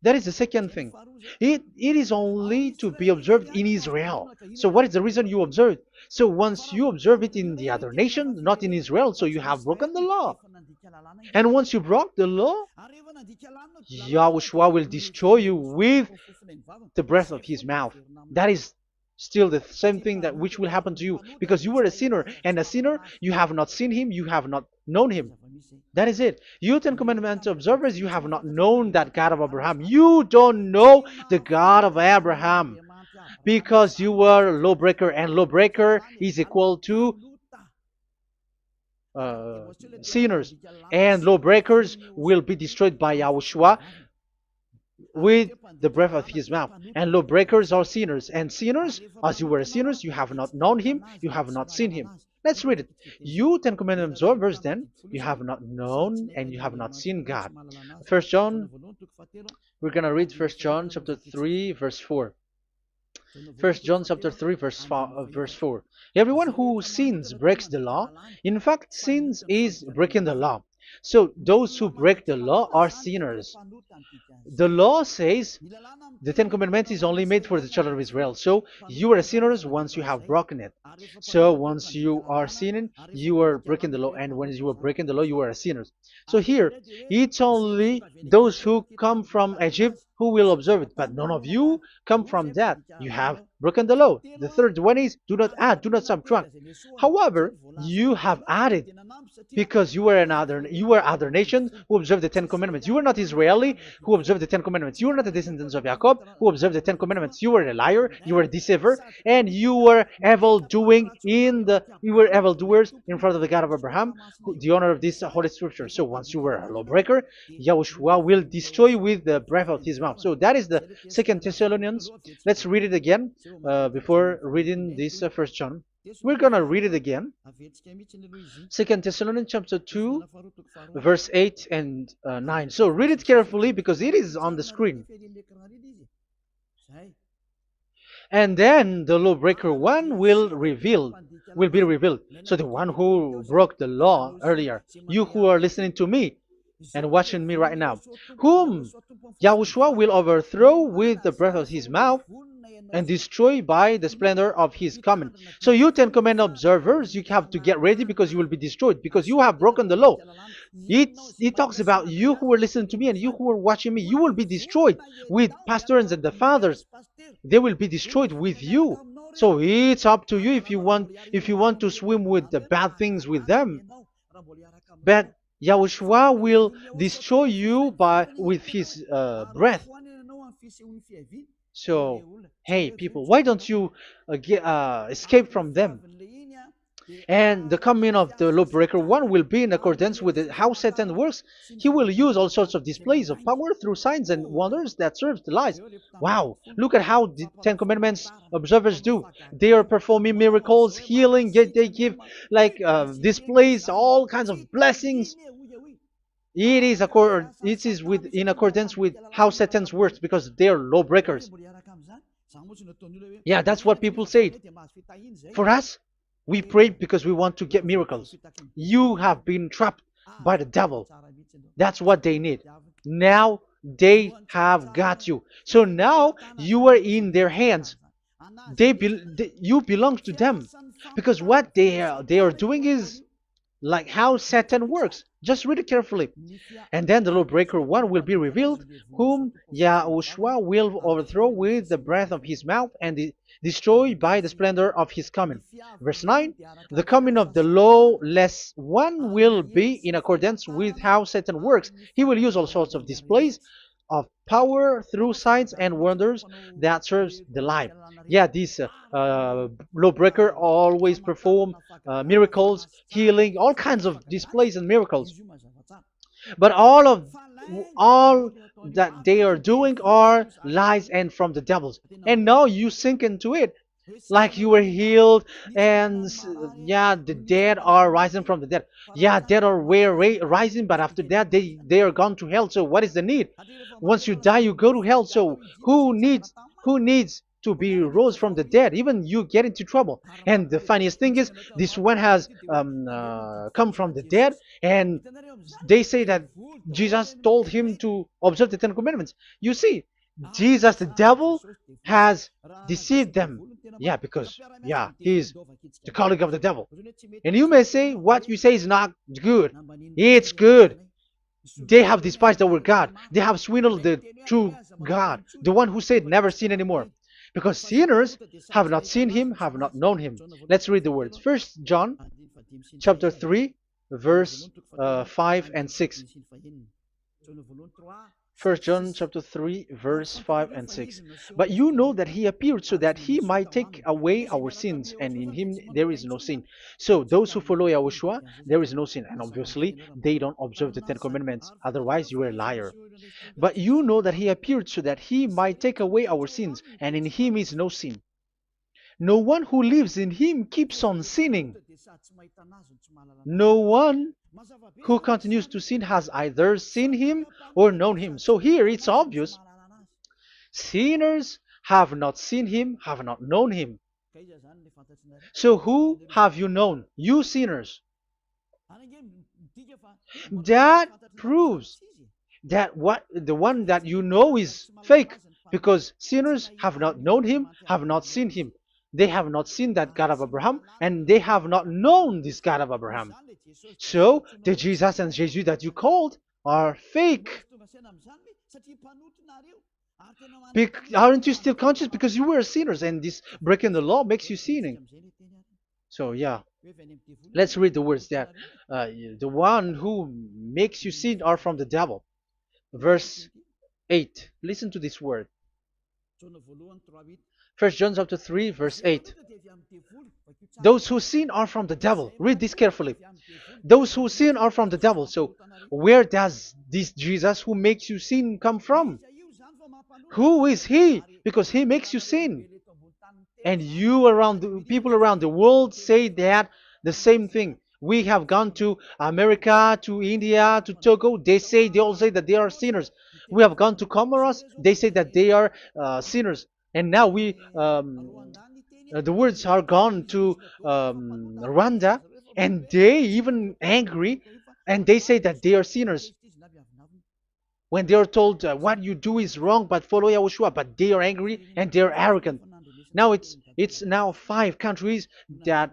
That is the second thing. It is only to be observed in Israel. So what is the reason you observe it? So once you observe it in the other nation, not in Israel, so you have broken the law. And once you broke the law, Yahushua will destroy you with the breath of his mouth. That is still the same thing that which will happen to you, because you were a sinner, and a sinner, you have not seen him, you have not known him. That is it. You Ten Commandments observers, you have not known that God of Abraham. You don't know the God of Abraham, because you were a lawbreaker, and lawbreaker is equal to sinners, and lawbreakers will be destroyed by Yahushua with the breath of his mouth. And lawbreakers are sinners, and sinners, as you were sinners, you have not known him, you have not seen him. Let's read it. You Ten Commandments observers, then, you have not known and you have not seen God. First John, we're gonna read 1 John chapter 3, verse 4. 1 John chapter 3, verse 4. Everyone who sins breaks the law. In fact, sins is breaking the law. So those who break the law are sinners. The law says the Ten Commandments is only made for the children of Israel. So you are sinners once you have broken it. So once you are sinning, you are breaking the law. And when you are breaking the law, you are a sinner. So here, it's only those who come from Egypt who will observe it. But none of you come from that. You have broken the law. The third one is do not add, do not subtract. However, you have added, because you were other nation who observed the Ten Commandments. You were not Israeli who observed the Ten Commandments. You were not the descendants of Jacob who observed the Ten Commandments. You were a liar, you were a deceiver, and you were evildoers in front of the God of Abraham, the honor of this Holy Scripture. So once you were a lawbreaker, Yahushua will destroy you with the breath of his mouth. So that is the 2 Thessalonians. Let's read it again before reading this 1 John. We're gonna read it again. 2 Thessalonians chapter 2, verse 8 and 9. So read it carefully because it is on the screen. And then the lawbreaker one will be revealed. So the one who broke the law earlier, you who are listening to me and watching me right now, whom Yahushua will overthrow with the breath of his mouth and destroy by the splendor of his coming. So you Ten Commandment observers, you have to get ready because you will be destroyed, because you have broken the law. It talks about you who are listening to me and you who are watching me. You will be destroyed with pastors and the fathers. They will be destroyed with you. So it's up to you if you want to swim with the bad things with them. But Yahushua will destroy you with his breath. So, hey people, why don't you escape from them? And the coming of the lawbreaker one will be in accordance with how Satan works. He will use all sorts of displays of power through signs and wonders that serve the lies. Wow, look at how the Ten Commandments observers do. They are performing miracles, healing, they give like displays, all kinds of blessings. It is in accordance with how Satan works, because they are lawbreakers. Yeah, that's what people say. For us, we pray because we want to get miracles. You have been trapped by the devil. That's what they need. Now they have got you. So now you are in their hands. You belong to them, because what they are doing is like how Satan works. Just read it carefully. And then the lawbreaker one will be revealed, whom Yahushua will overthrow with the breath of his mouth and destroy by the splendor of his coming. Verse 9, the coming of the lawless one will be in accordance with how Satan works. He will use all sorts of displays of power through signs and wonders that serves the lie. Yeah, this lawbreaker always perform miracles, healing, all kinds of displays and miracles. But all that they are doing are lies and from the devils. And now you sink into it, like you were healed, and yeah, the dead are rising from the dead. Yeah, dead are rising, but after that they are gone to hell. So what is the need? Once you die, you go to hell. So who needs to be rose from the dead? Even you get into trouble. And the funniest thing is, this one has come from the dead, and they say that Jesus told him to observe the Ten Commandments. You see, Jesus, the devil, has deceived them. Yeah, because yeah, he's the colleague of the devil. And you may say what you say is not good. It's good. They have despised our God. They have swindled the true God, the one who said never sin anymore. Because sinners have not seen him, have not known him. Let's read the words. First John chapter 3, verse 5 and 6. First John chapter 3, verse 5 and 6. But you know that he appeared so that he might take away our sins, and in him there is no sin. So those who follow YAHOSHUAH, there is no sin. And obviously, they don't observe the Ten Commandments. Otherwise, you are a liar. But you know that he appeared so that he might take away our sins, and in him is no sin. No one who lives in him keeps on sinning. No one who continues to sin has either seen him or known him. So here it's obvious. Sinners have not seen him, have not known him. So who have you known? You sinners. That proves that the one that you know is fake, because sinners have not known him, have not seen him. They have not seen that God of Abraham, and they have not known this God of Abraham. So the Jesus and Jesus that you called are fake. Aren't you still conscious? Because you were sinners, and this breaking the law makes you sinning. So yeah, let's read the words that the one who makes you sin are from the devil. Verse 8. Listen to this word. First John chapter 3, verse 8. Those who sin are from the devil. Read this carefully. Those who sin are from the devil. So where does this Jesus who makes you sin come from? Who is he? Because he makes you sin. And people around the world say that the same thing. We have gone to America, to India, to Togo. They all say that they are sinners. We have gone to Comoros. They say that they are sinners. And now the words are gone to Rwanda, and they even angry, and they say that they are sinners. When they are told what you do is wrong, but follow YAHOSHUAH, but they are angry and they are arrogant. Now it's now 5 countries that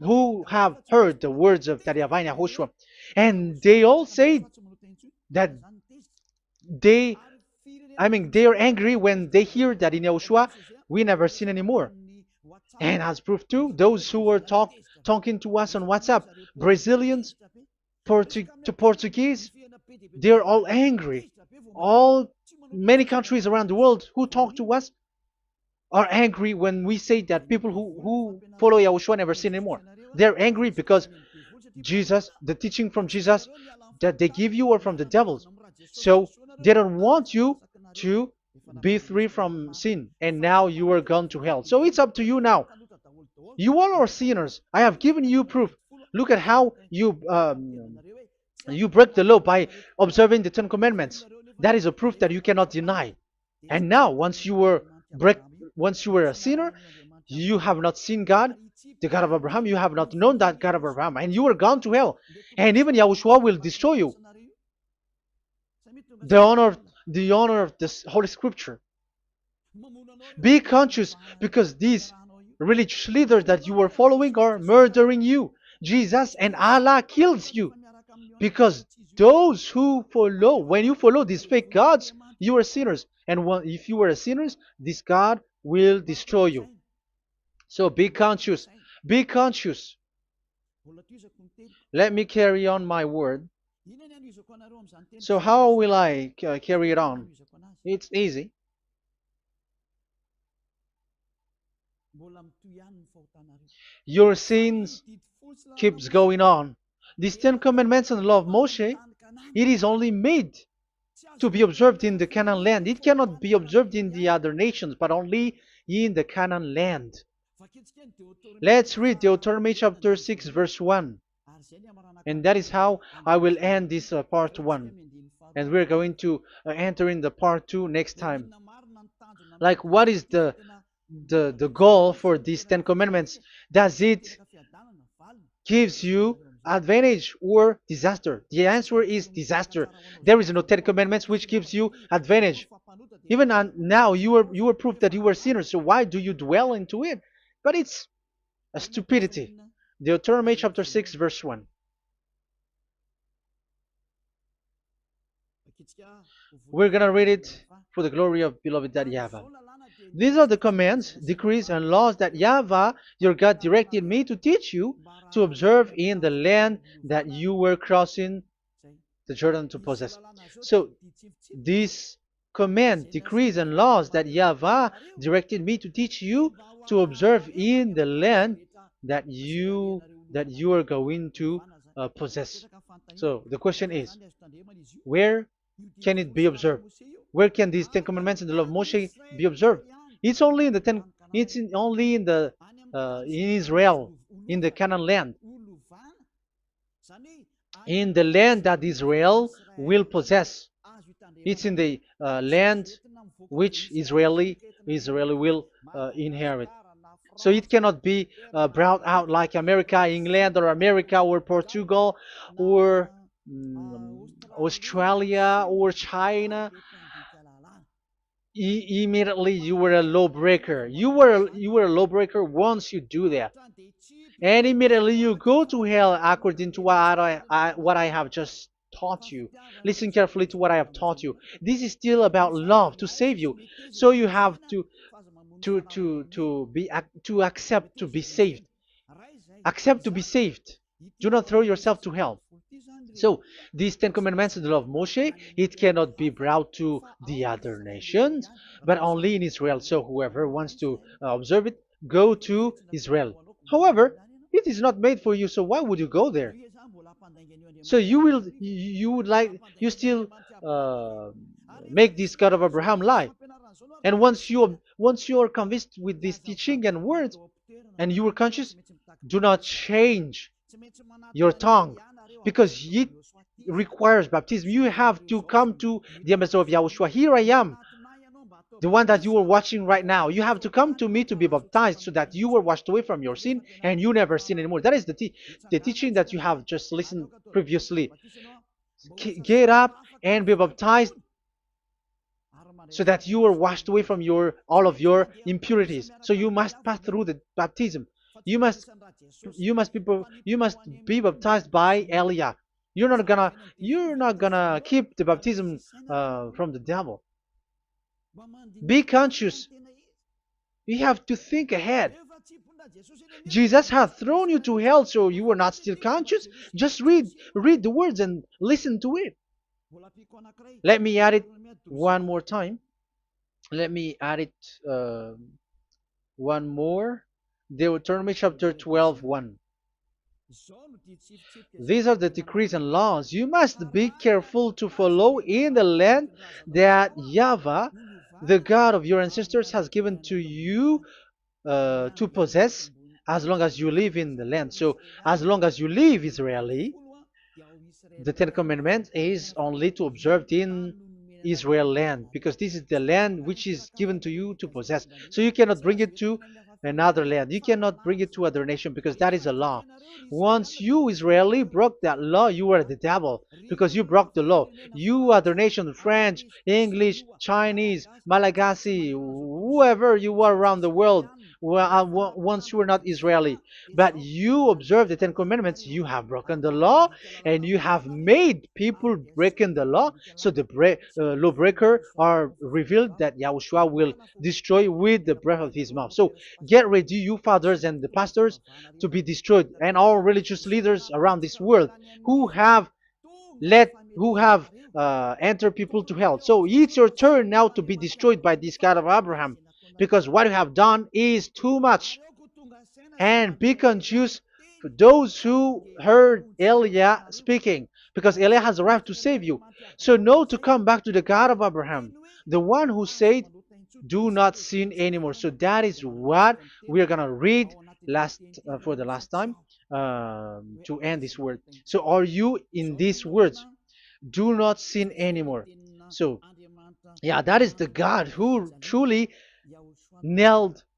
who have heard the words of YAHVAH and YAHOSHUAH, and they all say that they are angry when they hear that in YAHOSHUAH we never sin anymore. And as proof too, those who were talking to us on WhatsApp, Brazilians, Portuguese, they're all angry. Many countries around the world who talk to us are angry when we say that people who follow YAHOSHUAH never sin anymore. They're angry because Jesus, the teaching from Jesus that they give you are from the devils. So they don't want you to be free from sin, and now you are gone to hell. So it's up to you now. You all are sinners. I have given you proof. Look at how you break the law by observing the Ten Commandments. That is a proof that you cannot deny. And now, once you were a sinner, You have not seen God, the God of Abraham. You have not known that God of Abraham, and you are gone to hell. And even Yahushua will destroy you. The honor, the honor of this Holy Scripture. Be conscious because these religious leaders that you are following are murdering you. Jesus and Allah kills you because those who follow, when you follow these fake gods, you are sinners. And if you are a sinner, this God will destroy you. So be conscious. Be conscious. Let me carry on my word. So how will I carry it on? It's easy. Your sins keeps going on. These Ten Commandments and the law of Moshe, it is only made to be observed in the Canaan land. It cannot be observed in the other nations, but only in the Canaan land. Let's read Deuteronomy chapter 6, verse 1. And that is how I will end this part 1. And we're going to enter in the part 2 next time. Like, what is the goal for these Ten Commandments? Does it gives you advantage or disaster? The answer is disaster. There is no Ten Commandments which gives you advantage. Even now, you are proof that you were sinners. So why do you dwell into it? But it's a stupidity. Deuteronomy chapter 6, verse 1. We're going to read it for the glory of beloved Daddy Yahvah. These are the commands, decrees, and laws that Yahvah, your God, directed me to teach you to observe in the land that you were crossing the Jordan to possess. So, these command, decrees, and laws that Yahvah directed me to teach you to observe in the land that you are going to possess. So, the question is, where can it be observed? Where can these Ten Commandments and the law of Moshe be observed? It's only in the only in the in Israel, in the Canaan land, in the land that Israel will possess. It's in the land which Israeli will inherit. So it cannot be brought out like America, England, or America, or Portugal, or Australia, or China. Immediately you were a lawbreaker. You were a lawbreaker once you do that, and immediately you go to hell according to what I have just taught you. Listen carefully to what I have taught you. This is still about love to save you. So you have to accept to be saved. Accept to be saved. Do not throw yourself to hell. So these Ten Commandments and the law of Moshe, it cannot be brought to the other nations, but only in Israel. So whoever wants to observe it, go to Israel. However, it is not made for you, so why would you go there? So you would like, you still make this God of Abraham lie. And once you are convinced with this teaching and words, and you are conscious, do not change your tongue, because it requires baptism. You have to come to the embassy of Yahushua. Here I am, the one that you are watching right now. You have to come to me to be baptized so that you were washed away from your sin and you never sin anymore. That is the teaching that you have just listened previously. Get up and be baptized so that you are washed away from all of your impurities. So you must pass through the baptism. You must be baptized by Elia. You're not gonna keep the baptism from the devil. Be conscious. You have to think ahead. Jesus has thrown you to hell, so you are not still conscious. Just read the words and listen to it. Let me add it one more time. Let me add it one more. Deuteronomy chapter 12, 1. These are the decrees and laws you must be careful to follow in the land that Yahvah, the God of your ancestors, has given to you to possess as long as you live in the land. So as long as you live Israeli, the Ten Commandments is only to observe in Israel land, because this is the land which is given to you to possess. So you cannot bring it to another land. You cannot bring it to other nation because that is a law. Once you Israeli broke that law, you are the devil because you broke the law. You other nation, French, English, Chinese, Malagasy, whoever you are around the world, well, once you are not Israeli, but you observe the Ten Commandments, you have broken the law and you have made people breaking the law. So the lawbreaker are revealed that Yahushua will destroy with the breath of his mouth. So get ready, you fathers and the pastors, to be destroyed, and all religious leaders around this world who have entered people to hell. So it's your turn now to be destroyed by this God of Abraham, because what you have done is too much. And be conscious for those who heard Eliah speaking, because Eliah has arrived to save you. So know to come back to the God of Abraham, the one who said, "Do not sin anymore." So that is what we are gonna read last for the last time to end this word. So are you in these words? Do not sin anymore. So yeah, that is the God who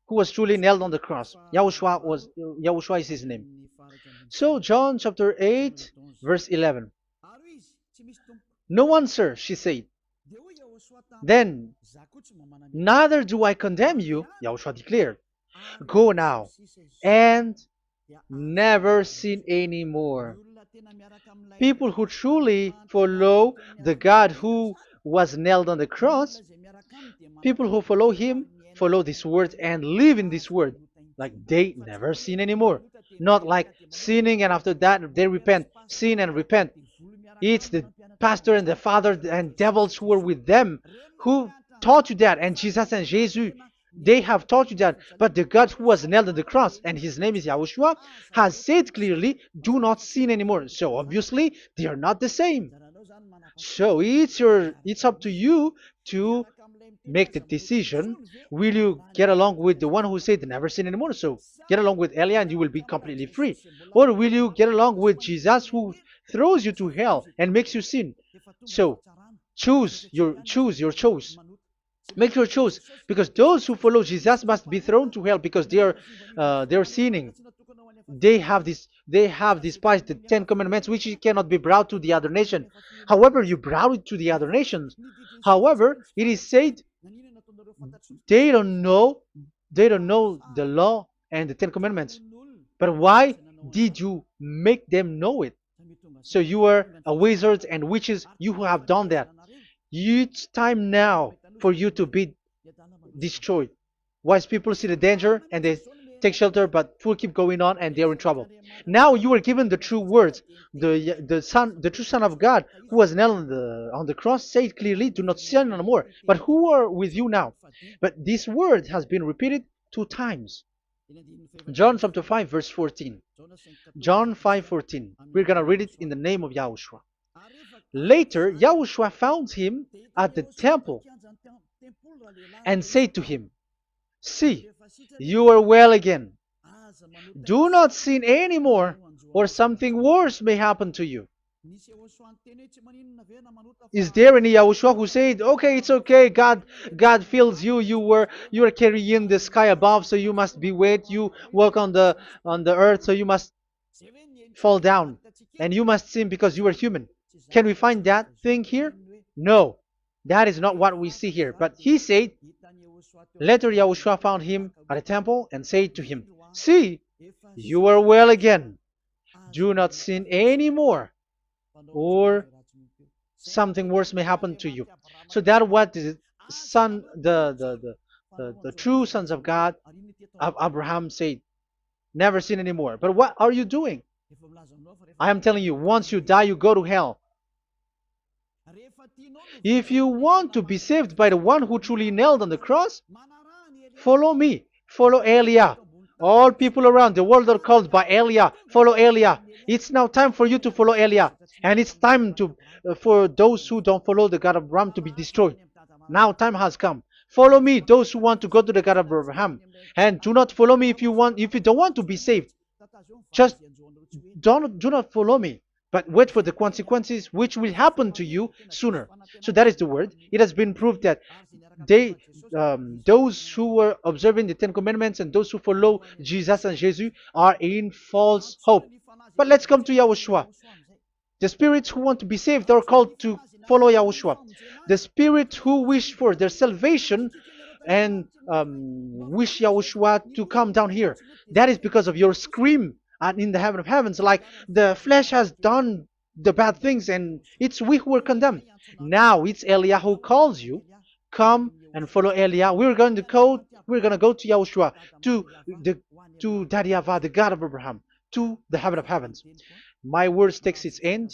was truly nailed on the cross. Yahushua is his name. So John chapter 8 verse 11. No one, sir, she said. Then, neither do I condemn you, Yahushua declared. Go now and never sin anymore. People who truly follow the God who was nailed on the cross, people who follow him, follow this word and live in this word. Like they never sin anymore. Not like sinning and after that they repent. Sin and repent. It's the pastor and the father and devils who were with them who taught you that. And Jesus and Jesus, they have taught you that. But the God who was nailed on the cross, and his name is Yahushua, has said clearly, do not sin anymore. So obviously, they are not the same. So it's up to you to make the decision. Will you get along with the one who said never sin anymore? So get along with Eliah and you will be completely free. Or will you get along with Jesus who throws you to hell and makes you sin? So choose your choice. Make your choice, because those who follow Jesus must be thrown to hell because they are sinning. They have despised the Ten Commandments, which cannot be brought to the other nation. However, you brought it to the other nations. However, it is said they don't know the law and the Ten Commandments. But why did you make them know it? So you are a wizards and witches, you who have done that. It's time now for you to be destroyed. Wise people see the danger and they take shelter, but fool keep going on and they are in trouble. Now you are given the true words. The true Son of God, who was nailed on the cross, said clearly, "Do not sin no more." But who are with you now? But this word has been repeated 2 times. John chapter 5 verse 14. John 5:14. We're gonna read it in the name of Yahushua. Later, Yahushua found him at the temple and said to him, "See, you are well again. Do not sin anymore, or something worse may happen to you." Is there any Yahushua who said, "Okay, it's okay, God feels you, you are carrying the sky above, so you must be wet, you walk on the earth, so you must fall down, and you must sin because you are human"? Can we find that thing here? No, that is not what we see here. But he said, later Yahushua found him at a temple and said to him, "See, you are well again. Do not sin anymore, or something worse may happen to you." So that what the son, the true sons of God of Abraham said, never sin anymore. But what are you doing? I am telling you, once you die, you go to hell. If you want to be saved by the one who truly nailed on the cross, follow me. Follow Eliah. All people around the world are called by Eliah. Follow Eliah. It's now time for you to follow Eliah. And it's time for those who don't follow the God of Abraham to be destroyed. Now time has come. Follow me, those who want to go to the God of Abraham. And do not follow me if you don't want to be saved. Just do not follow me. but wait for the consequences which will happen to you sooner. So that is the word. It has been proved that they, those who were observing the Ten Commandments and those who follow Jesus and Jesus are in false hope. But let's come to Yahushua. The spirits who want to be saved are called to follow Yahushua. The spirits who wish for their salvation and wish Yahushua to come down here. That is because of your scream and in the heaven of heavens, like the flesh has done the bad things and it's we who are condemned. Now it's Eliah who calls you. Come and follow Eliah. We're going to go to Yahushua, to the to Daddy Yahweh, the God of Abraham, to the heaven of heavens. My words takes its end.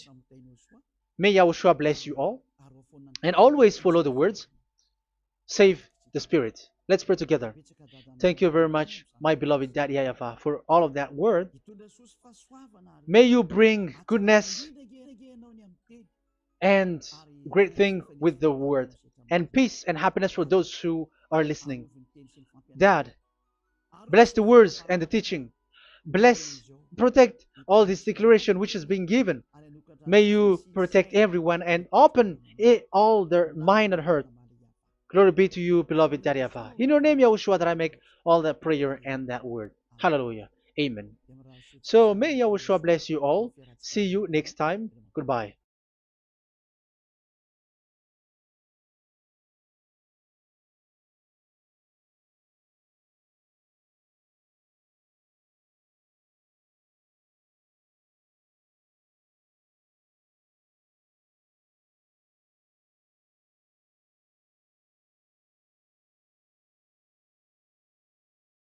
May Yahushua bless you all. And always follow the words. Save the spirit. Let's pray together. Thank you very much, my beloved Daddy Yahweh, for all of that word. May you bring goodness and great thing with the word, and peace and happiness for those who are listening. Dad, bless the words and the teaching. Bless, protect all this declaration which is being given. May you protect everyone and open all their mind and heart. Glory be to you, beloved Daddy Ava. In your name, Yahushua, that I make all that prayer and that word. Hallelujah. Amen. So may Yahushua bless you all. See you next time. Goodbye.